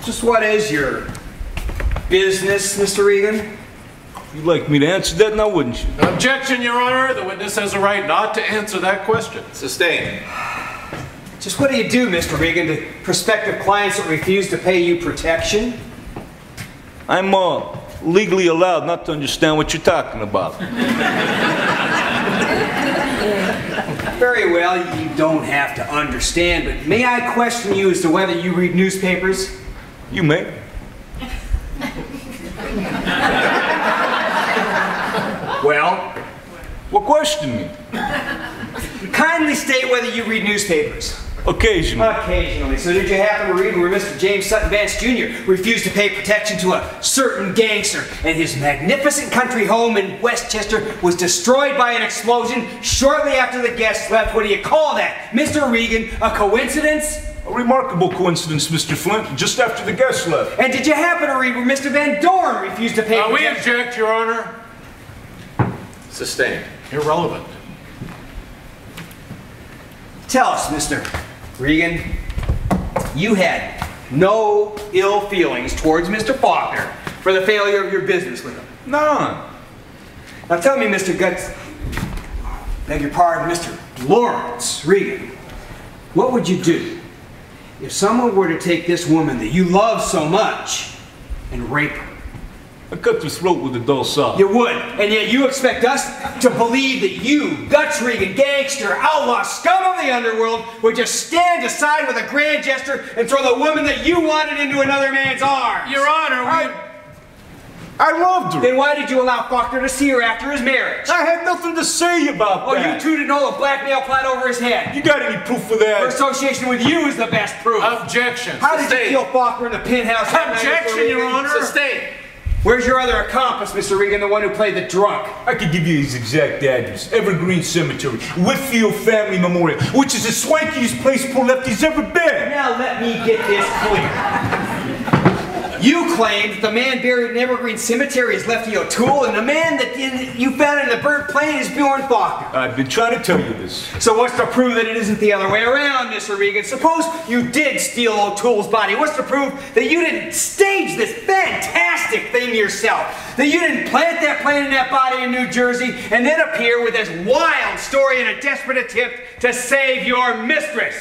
Just what is your business, Mr. Regan? You'd like me to answer that now, wouldn't you? Objection, Your Honor. The witness has a right not to answer that question. Sustained. Just what do you do, Mr. Regan, to prospective clients that refuse to pay you protection? I'm legally allowed not to understand what you're talking about. Very well, you don't have to understand, but may I question you as to whether you read newspapers? You may. Well? What question me? Kindly state whether you read newspapers. Occasionally. Occasionally. So did you happen to read where Mr. James Sutton Vance Jr. refused to pay protection to a certain gangster and his magnificent country home in Westchester was destroyed by an explosion shortly after the guests left? What do you call that, Mr. Regan? A coincidence? A remarkable coincidence, Mr. Flint, just after the guests left. And did you happen to read where Mr. Van Dorn refused to pay protection? We object, Your Honor. Sustained. Irrelevant. Tell us, Mr. Regan, you had no ill feelings towards Mr. Faulkner for the failure of your business with him? None. Now tell me, Mr. Guts, beg your pardon, Mr. Lawrence Regan, what would you do if someone were to take this woman that you love so much and rape her? I cut your throat with a dull saw. You would, and yet you expect us to believe that you, Guts Regan, gangster, outlaw, scum of the underworld, would just stand aside with a grand gesture and throw the woman that you wanted into another man's arms? Your Honor, I loved her. Then why did you allow Faulkner to see her after his marriage? I had nothing to say about that. Oh, you two didn't know the blackmail plot over his head. You got any proof for that? Her association with you is the best proof. Objection. How did you kill Faulkner in the penthouse? Objection, Your Honor. Sustained. Where's your other accomplice, Mr. Regan, the one who played the drunk? I could give you his exact address. Evergreen Cemetery, Whitfield Family Memorial, which is the swankiest place poor Lefty's ever been. Now let me get this clear. You claim that the man buried in Evergreen Cemetery is Lefty O'Toole, and the man that you found in the burnt plane is Bjorn Faulkner. I've been trying to tell you this. So what's to prove that it isn't the other way around, Mr. Regan? Suppose you did steal O'Toole's body. What's to prove that you didn't stage this fantastic thing yourself? That you didn't plant that plane in that body in New Jersey and then appear with this wild story in a desperate attempt to save your mistress?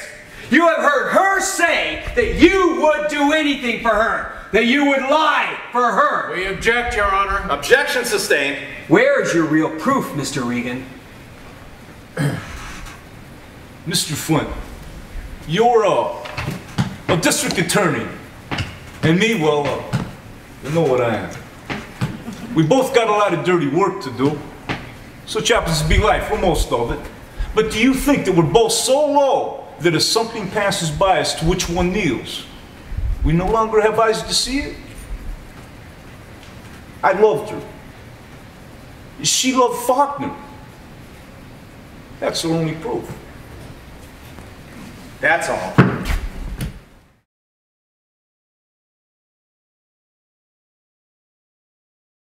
You have heard her say that you would do anything for her. That you would lie for her. We object, Your Honor. Objection sustained. Where is your real proof, Mr. Regan? Mr. Flint, you're a district attorney. And me, well, you know what I am. We both got a lot of dirty work to do. Such happens to be life for most of it. But do you think that we're both so low that if something passes by us to which one kneels, we no longer have eyes to see it? I loved her. She loved Faulkner. That's the only proof. That's all.